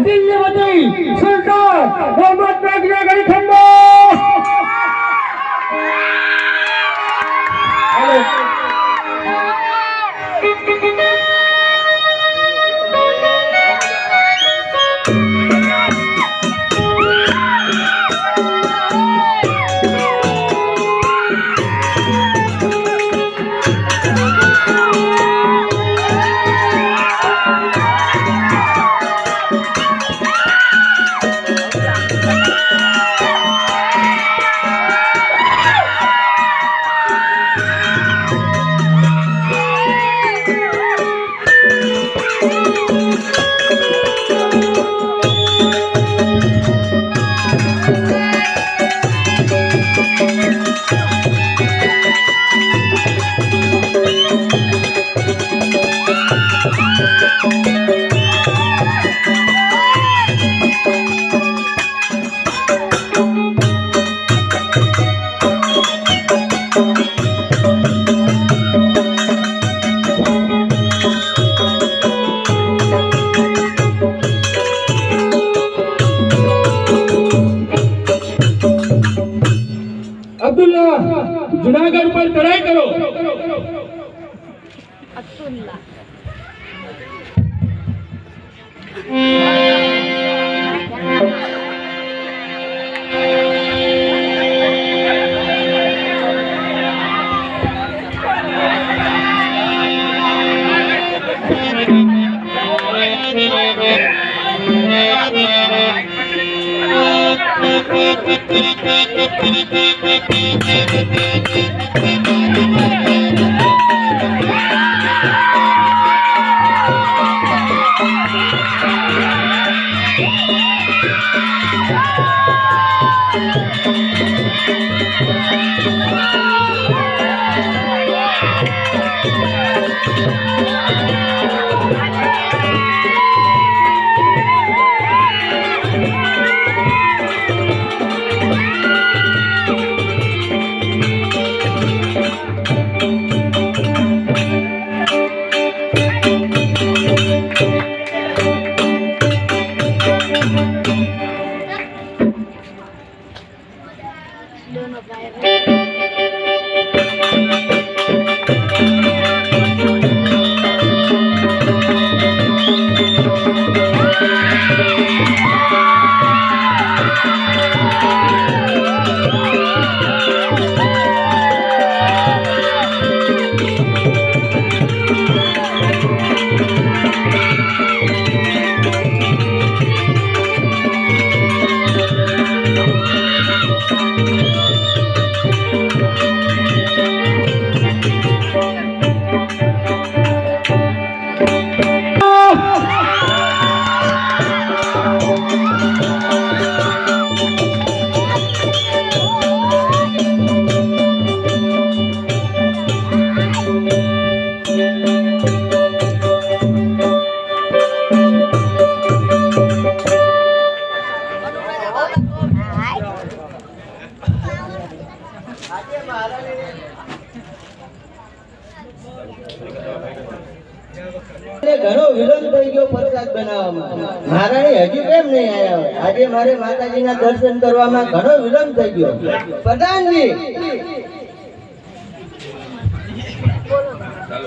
દિલ્હીવતી સુલતાન મોહમ્મદ નાગરી ખંડો जूनागढ़ पर चढ़ाई करो। ઘણો વિલંબ થઈ ગયો પ્રસાદ બનાવવામાં. મહારાણી હજી કેમ નહીં આવ્યા હોય? આજે મારે માતાજીના દર્શન કરવામાં ઘણો વિલંબ થઈ ગયો. પ્રધાનજી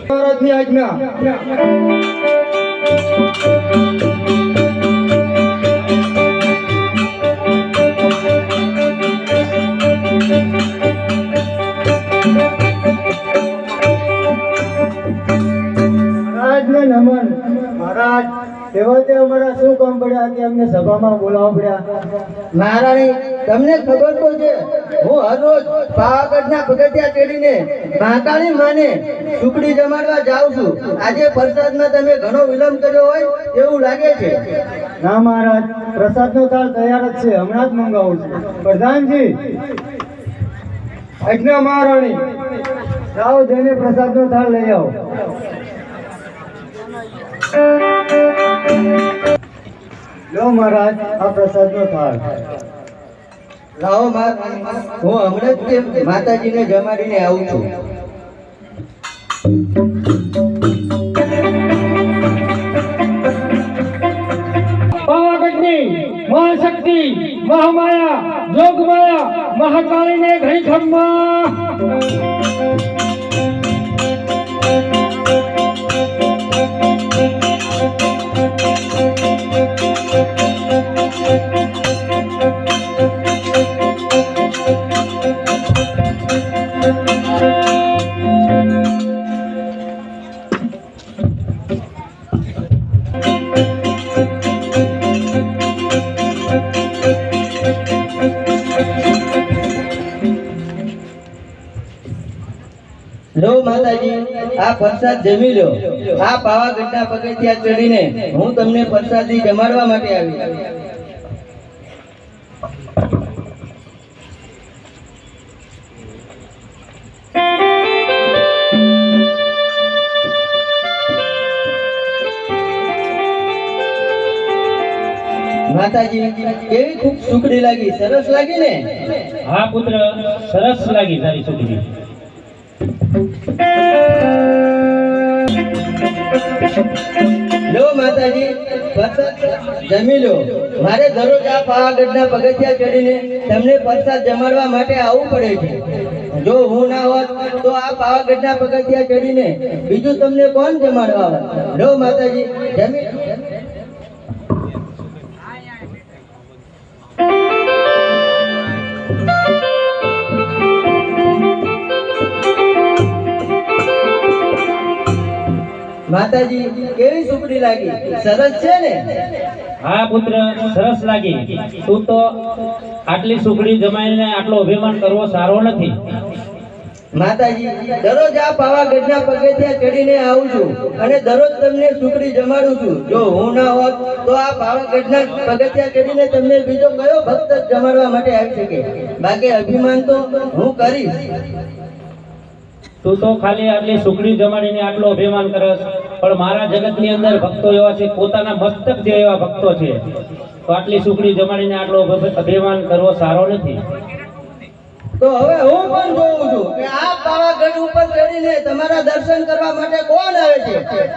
મહારાજની આજ્ઞા. નમન મહારાજ, સેવકે અમારા શું કામ પડ્યા કે અમને સભામાં બોલાવવા પડ્યા? મહારાણી તમને ખબર તો છે, હું હરરોજ પાવાગઢના પગથિયા ચડીને મહાકાળી માને સુખડી જમાડવા જાઉં છું. આજે પ્રસાદમાં તમે ઘણો વિલંબ કર્યો હોય એવું લાગે છે. ના મહારાજ, પ્રસાદનો થાળ તૈયાર જ છે, હમણાં જ મંગાવું છું. પ્રધાનજી, આજ્ઞા મહારાણી, જાઓ જઈને પ્રસાદનો થાળ લઈ આવો. લો મહારાજ, આ પ્રસાદનો થાળ. લાવો મહારાણી, હું હમણાં જ તે માતાજીને જમાડીને આવું છું. શક્તિ મહામાયા જોગમાયા મહાકાળીને ઘણી ખમ્મા લો માતાજી, આ પ્રસાદ જમી લો. આ પાવાગઢના પગથિયા ચડીને હું તમને પ્રસાદી જમાડવા માટે આવી. માતાજી, કેવી ખૂબ સુખડી લાગી, સરસ લાગી ને? હા પુત્ર, સરસ લાગી તારી સુખડી. લો માતાજી, પ્રસાદ જમી લો. મારે દરરોજ આ પાવાગઢના પગથિયા ચડીને તમને પ્રસાદ જમાડવા માટે આવવું પડે છે. જો હું ના હોત તો આ પાવાગઢના પગથિયા ચડીને બીજું તમને કોણ જમાડવા આવે? લો માતાજી, જમી માતાજી, કેવી સુખડી લાગી, સરસ છે ને? હા પુત્ર, સરસ લાગી. તું તો આટલી સુખડી જમાઈને આટલો અભિમાન કરવો સારો નથી. માતાજી, દરરોજ આ પાવાગઢના પગથિયા ચડીને આવું છું અને દરરોજ તમને સુખડી જમાડું છું. જો હું ના હોત તો આ પાવાગઢના પગથિયા ચડીને તમને બીજો કયો ભક્ત જમાડવા માટે આવી શકે? બાકી અભિમાન તો હું કરીશ. તું તો ખાલી આટલી સુખડી જમાડીને આટલો અભિમાન કરસ, પણ મારા જગતની અંદર ભક્તો એવા છે, પોતાના મસ્તક જે એવા ભક્તો છે, તો આટલી સુખડી જમાડીને આટલો અભિમાન કરવો સારો નથી. તો હવે હું પણ જોઉં છું કે આ પાવાગઢ ઉપર ચડીને તમારા દર્શન કરવા માટે કોણ આવે છે.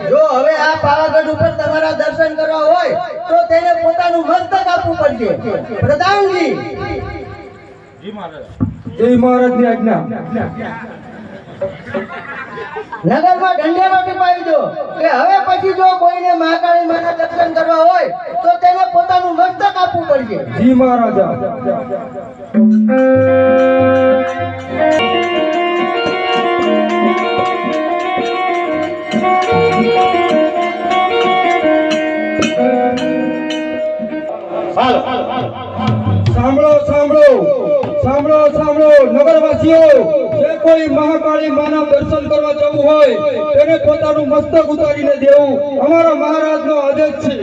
જો હવે આ પાવાગઢ ઉપર તમારા દર્શન કરવા હોય તો તેને પોતાનું મસ્તક આપવું પડશે. પ્રધાનજી, જય મહારાજની આજ્ઞા. નગરમાં ઢંઢેરો ટીપાવી દો કે હવે પછી જો કોઈને મહાકાળી માના દર્શન કરવા હોય તો તેને પોતાનું મસ્તક આપવું પડશે. જી મહારાજા. સાંભળો સાંભળો સાંભળો સાંભળો નગરવાસીઓ, જે કોઈ મહાકાળી માના દર્શન કરવા જવું હોય તેને પોતાનું મસ્તક ઉતારીને દેવું અમારા મહારાજનો આદેશ છે.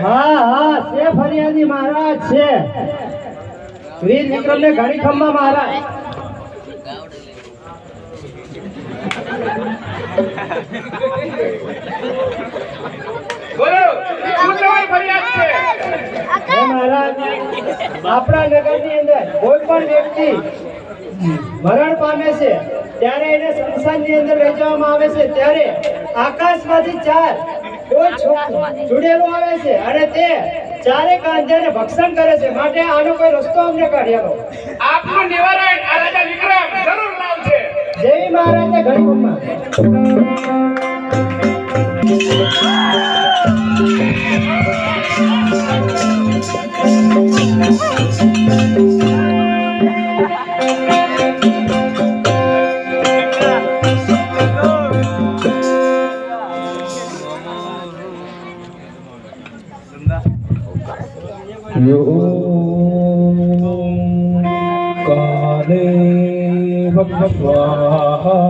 હા હા છે ફરિયાદી મહારાજ છે વીર વિક્રમને ઘણી ખંભા મહારાજ બોલો શું તમારી ફરિયાદ છે? હે મહારાજ આપણા નગરની અંદર કોઈ પણ વ્યક્તિ મરણ પામે છે ત્યારે એને સ્મશાનની અંદર લઈ જવામાં આવે છે ત્યારે આકાશમાંથી કોઈ ચૂડેલો આવે છે અને તે ચારે કાંધેને ભક્ષણ કરે છે માટે આનો કોઈ રસ્તો અમને કાઢી આપો આપનું નિવારણ આ રાજા વિક્રમ જરૂર લાવશે. જેવી મહારાજને ઘણી ખંભા કાલે ભગવાહા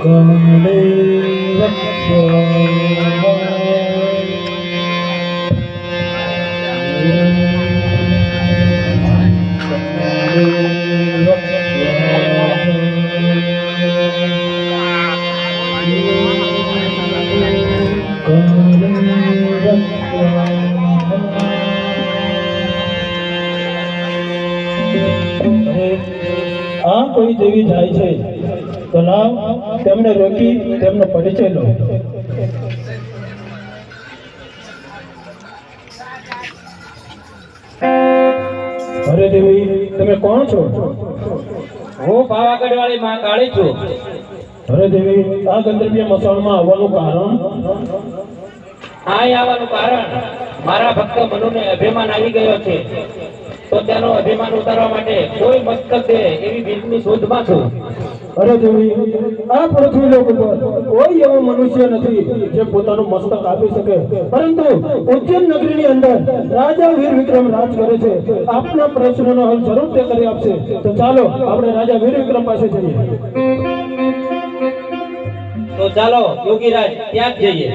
કાલે આ કોઈ દેવી જાય છે તો લાવ તેમને રોકી તેમનો પરિચય લો. અરે દેવી તમે કોણ છો? હું પાવાગઢ વાળી માં કાળી છું. અરે દેવી આ ગંધર્વીય મસાણમાં આવવાનું કારણ? અહીં આવવાનું કારણ મારા ભક્ત મનુને અભિમાન આવી ગયો છે તો તેનો અભિમાન ઉતારવા માટે કોઈ મસ્તક દે એવી ભીડની શોધમાં છું. અરે દેવી આ પૃથ્વી લોક ઉપર કોઈ એવો મનુષ્ય નથી જે પોતાનું મસ્તક આપી શકે, પરંતુ ઉજ્જૈન નગરીની અંદર રાજા વીર વિક્રમ રાજ કરે છે. આપના પ્રશ્નનો હલ જરૂર તે કરી આપશે. તો ચાલો આપણે રાજા વીર વિક્રમ પાસે જઈએ. તો ચાલો યોગીરાજ ત્યાં જ જઈએ.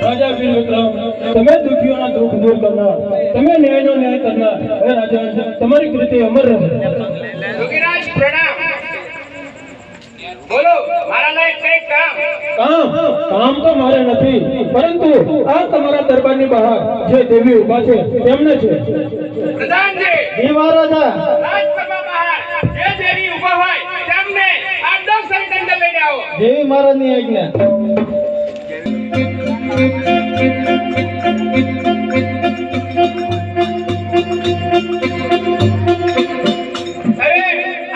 રાજા વીર વિક્રમ તમે દુખીઓના દુઃખ દૂર કરનાર, તમે ન્યાયનો ન્યાય કરનાર, હે રાજા તમારી કૃતિ અમર રહે. યોગીરાજ પ્રણામ. બોલો મારા લાયક કઈ કામ? કામ તો મારે નથી, પરંતુ આ તમારા દરબારની બહાર જે દેવી ઉભા છે તેમને છે. પ્રધાનજી જી મહારાજા રાજસભા બહાર જે દેવી ઊભા હોય તેમને આ દર્શન દંડ લઈને આવો. દેવી મહારાજની આજ્ઞા અરે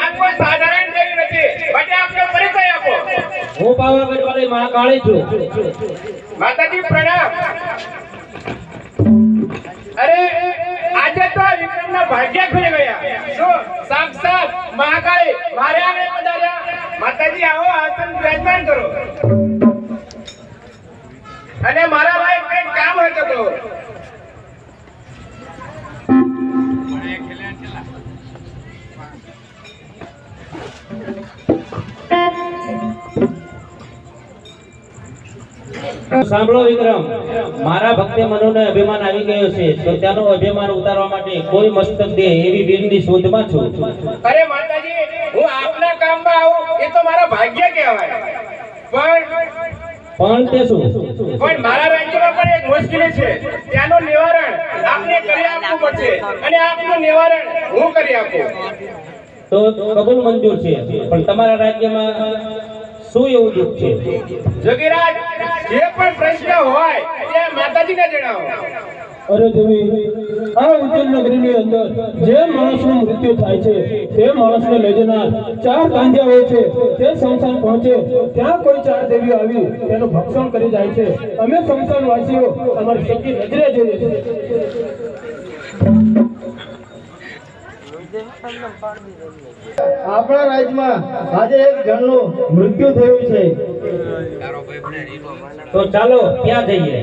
આ કોઈ સાધારણ દેવી નથી. માટે આપનો પરિચય આપો. હું પાવાગઢ વાળી માં કાળી છું. માતાજી પ્રણામ. અરે આજે તો આ વિક્રમના ભાગ્ય ખુલી ગયા. શું સાક્ષાત મહાકાળી મારે આને પધાર્યા. માતાજી આવો આસન વિરાજમાન કરો. અને મારા ભાઈ કંઈક કામ હતો તો સાંભળો વિક્રમ, મારા ભક્તે મનુને અભિમાન આવી ગયો છે તો તેનું અભિમાન ઉતારવા માટે કોઈ મસ્તક દે એવી વીરની શોધમાં છું. અરે માતાજી હું આપના કામમાં આવું એ તો મારા ભાગ્ય કહેવાય. પણ તે શું? પણ મારા રાજ્યમાં પણ એક મુશ્કેલી છે. ત્યાંનું નિવારણ આપને કરી આપવું પડશે અને આપનું નિવારણ હું કરી આપું. તો કબૂલ મંજૂર છે, પણ તમારા રાજ્યમાં શું એવું દુઃખ છે? જોગીરાજ જે પણ પ્રશ્ન હોય તે માતાજીને જણાવો. અરે દેવી આ ઉજ્જૈન નગરીની અંદર જે માણસનું મૃત્યુ થાય છે તે માણસને લઈ જનાર 4 કાંધિયા હોય છે. તે સંસાર પહોંચે ત્યાં કોઈ 4 દેવીઓ આવી તેનું ભક્ષણ કરી જાય છે. અમે સંસારવાસીઓ અમારી શક્તિ નજરે જોઈએ છીએ. આપણા રાજ્યમાં આજે એક જણનું મૃત્યુ થયું છે. તો ચાલો ત્યાં જઈએ.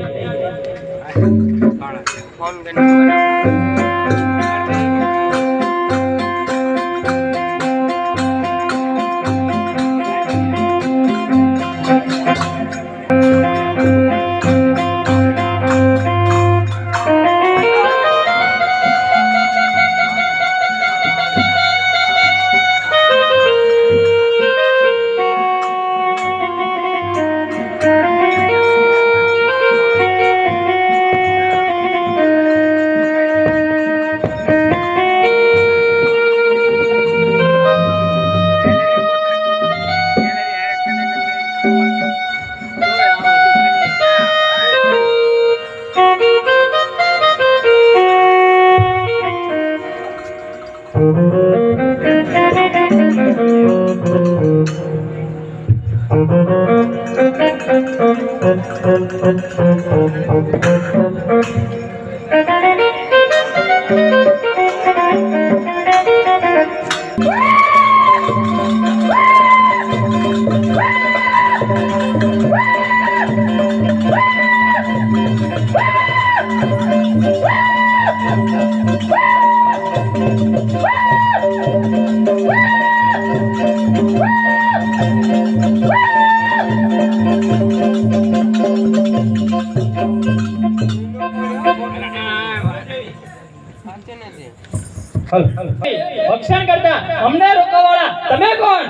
ભક્ષણ કરતા અમને રોકવાવાળા તમે કોણ?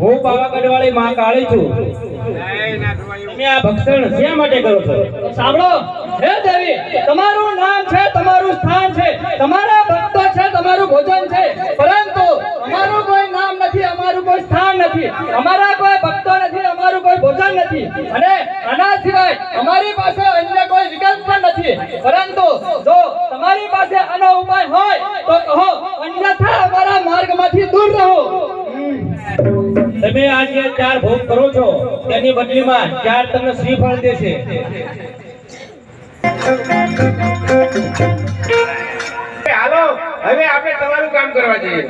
હું પાવાગઢ વાળી માં કાળી છું. તમે આ ભક્ષણ શા માટે કરો છો? સાંભળો હે દેવી, તમારું નામ છે, તમારું સ્થાન છે, તમારા ભક્તો છે, તમારું ભોજન છે, પરંતુ અમારું કોઈ નામ નથી, અમારું કોઈ સ્થાન નથી, અમારા કોઈ ભક્તો નથી, અમારું કોઈ ભોજન નથી, અને આના સિવાય અમારી પાસે અન્ય કોઈ વિકલ્પ પણ નથી. પરંતુ જો તમારી પાસે આનો ઉપાય હોય તો કહો, અન્યથા અમારા માર્ગમાંથી દૂર રહો. તમે આજે 4 ભોગ કરો છો, તેની બદલીમાં 4 તમને શ્રીફળ દેશે. હાલો હવે આપણે તમારું કામ કરવા જઈએ.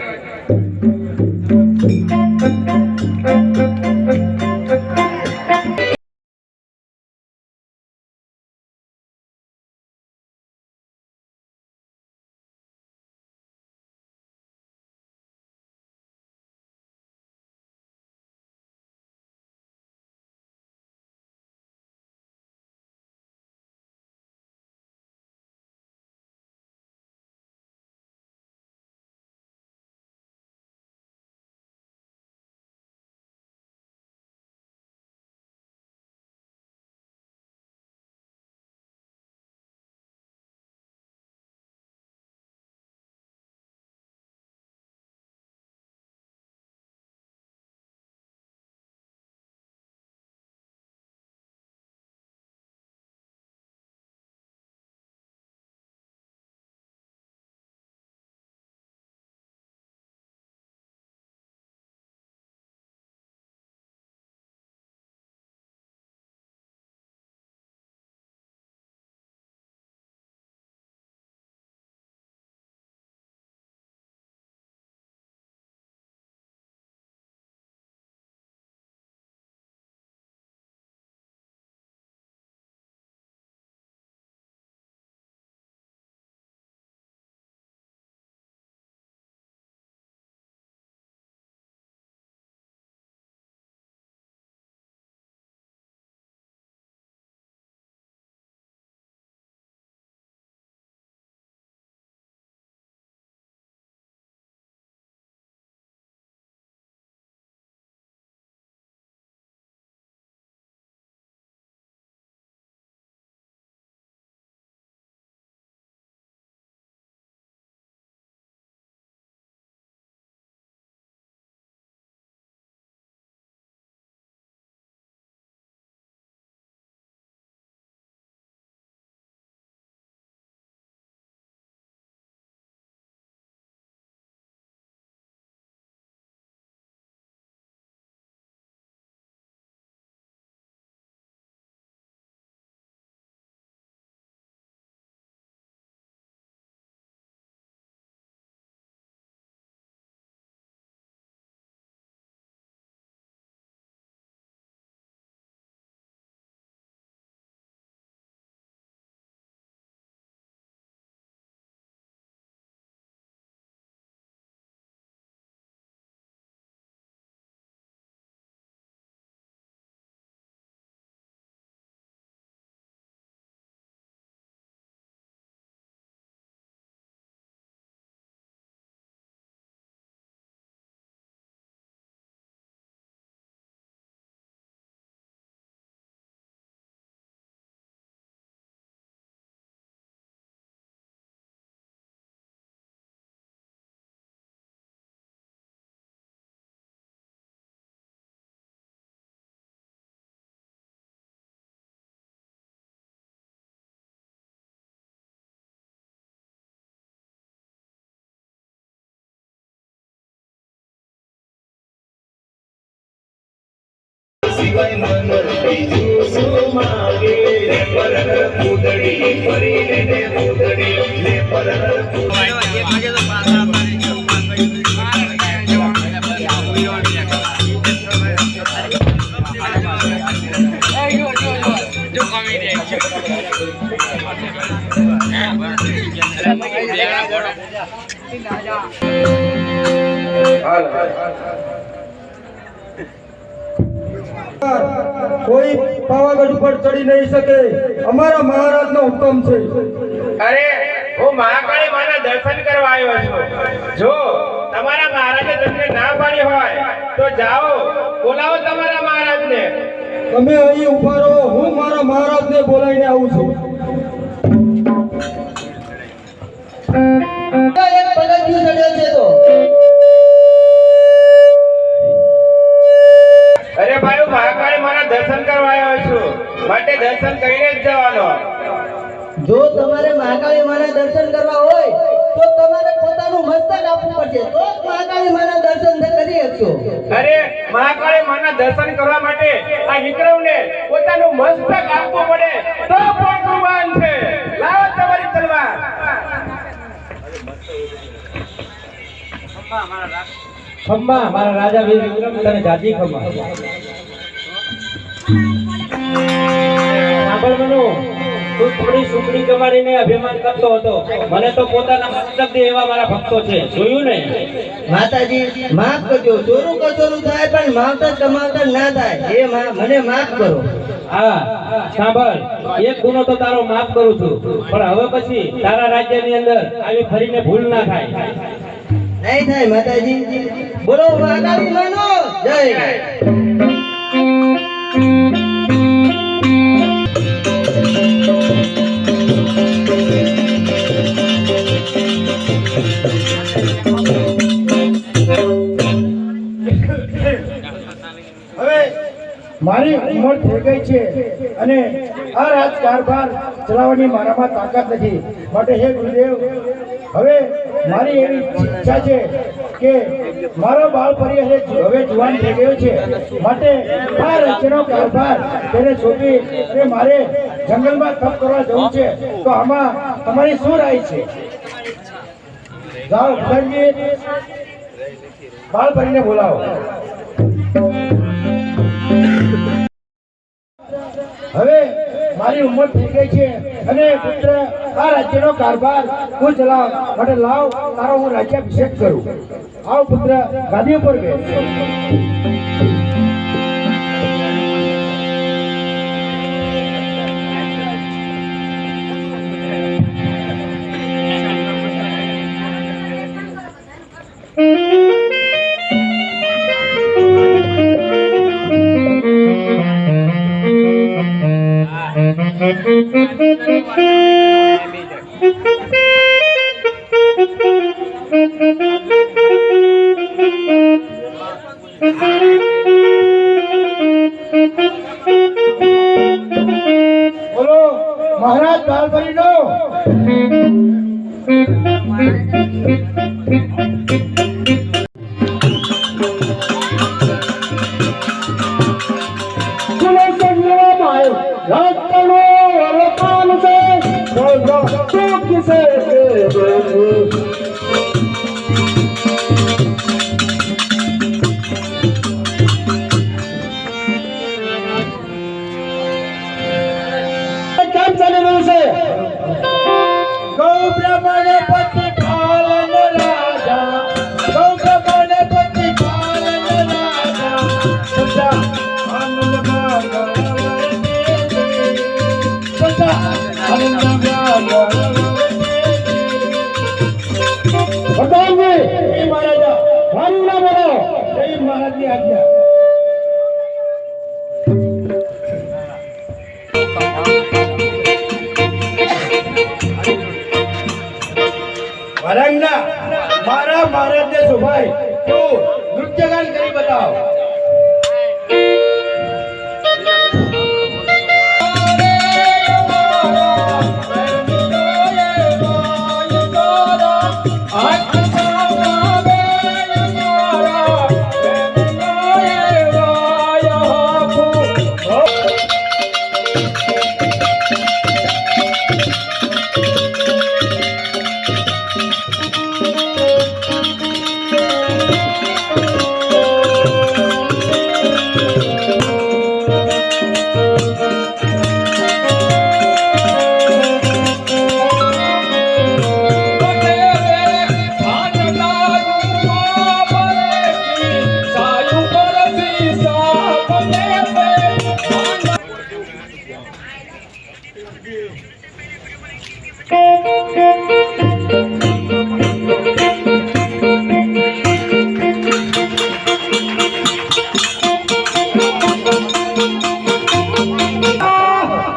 સિવાય મન બીજું શું માંગે લે પરર કૂદડી ફરીને ને કૂદડી લે પરર કોઈ પાવાગઢ ઉપર ચડી નહીં શકે, અમારા મહારાજનો હુકમ છે. અરે હું મહાકાળી માના દર્શન કરવા આવ્યો છું. જો તમારા મહારાજે તમને ના પાડી હોય તો જાઓ, બોલાવો તમારા મહારાજને. તમે અહીં ઉભા રહો, હું મારા મહારાજને બોલાવીને આવું છું. એક પગથિયું ચડ્યો છે તો અરે ભાઈ હું મહાકાળી માના દર્શન કરવા આવ્યો છું, માટે દર્શન કરીને જ જવાનો. જો તમારે મહાકાળી માના દર્શન કરવા હોય તો તમારે પોતાનું મસ્તક આપવું પડશે, તો જ મહાકાળી માના દર્શન કરી શકશો. અરે મહાકાળી માના દર્શન કરવા માટે આ વિક્રમને પોતાનું મસ્તક આપવું પડે તો પણ કુરબાન છે. લાવો તમારી તલવાર. ખમ્મા મારા રાજા વીર વિક્રમ તને જાજી ખમ્મા. સાંભળ મનુ, તું થોડી સુખડી જમાડીને અભિમાન કરતો હતો, મને તો પોતાના મસ્તક દે એવા મારા ભક્તો છે, જોયું ને? માતાજી માફ કરજો, ચોરું કચોરું થાય પણ માવતર કમાવતર ના થાય, એ મને માફ કરો. હા સાંભળ, એક ગુનો તો તારો માફ કરું છું, પણ હવે પછી તારા રાજ્યની અંદર આવી ફરીને ભૂલ ના થાય. નહીં થાય માતાજી. બોલો મહાકાળી માનો જય. હવે મારી ઉંમર થઈ ગઈ છે અને આ રાજકારભાર ચલાવવાની મારામાં તાકાત નથી, માટે હે ગુરુદેવ, હવે મારી એવી ઈચ્છા છે કે મારો બાળ પરિવાર હવે જુવાન થઈ ગયો છે, માટે આ રાજ્યનો કારભાર તેને સોંપી અને મારે જંગલમાં તપ કરવા જવું છે, તો આમાં તમારી શું રાય છે? જાઓ ભગવાનજી, બાળ પરિને બોલાવો. હવે મારી ઉંમર થઈ ગઈ છે અને પુત્ર આ રાજ્યનો કારભાર હું ચલાવ, માટે લાવ તારો હું રાજ્યાભિષેક કરું. આવ પુત્ર, ગાદી ઉપર બેસ. બોલો મહારાજ બાળબરીનો. મારા મહારાજને શોભાય તું નૃત્યગાન કરી બતાવ.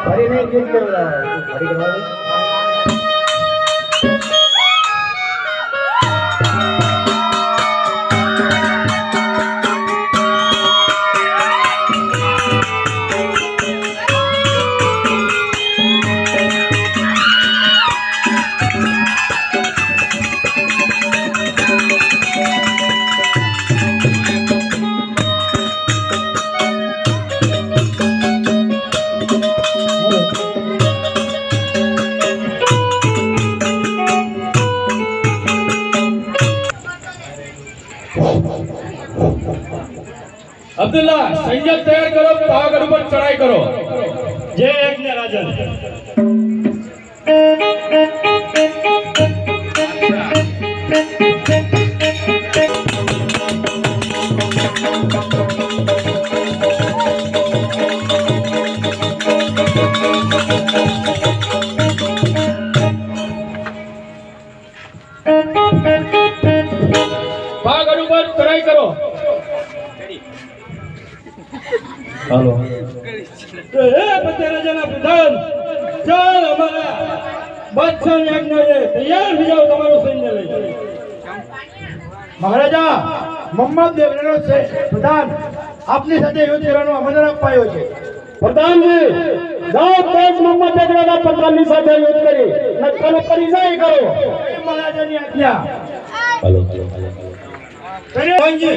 ફરી નહીં ગીત કરવા ફરી કરવા દે. અબ્દુલ્લા સંજત તૈયાર કરો, પાવાગઢ ઉપર ચડાઈ કરો. જય યજ્ઞ રાજન. પાવાગઢ ઉપર ચડાઈ કરો. હાલો રાજાના પ્રધાન, ચાલ અમારા બાદશાહ યજ્ઞ તૈયાર થઈ જાઓ તમારું સૈન્ય લઈ. મહારાજા મોહમ્મદ દેવનો છે પ્રધાન, આપની સાથે યુદ્ધ કરવાનો આમંત્રણ અપાયો છે. પ્રધાનજી જાઓ, તેજ મોહમ્મદ દેવના પ્રધાનની સાથે યુદ્ધ કરી નક્કરનો પરિચય કરો. મહારાજાની આજ્ઞા. પ્રધાનજી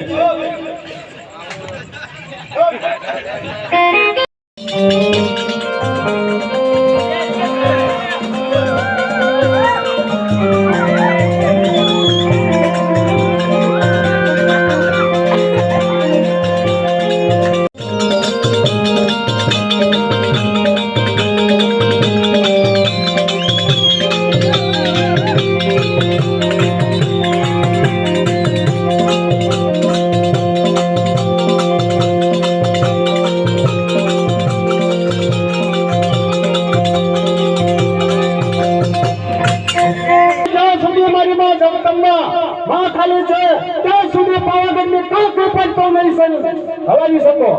માં ખાલી છે ત્યાં સુધી પાવાગઢની કોઈ પણ તો નહીં હલાવી શકો.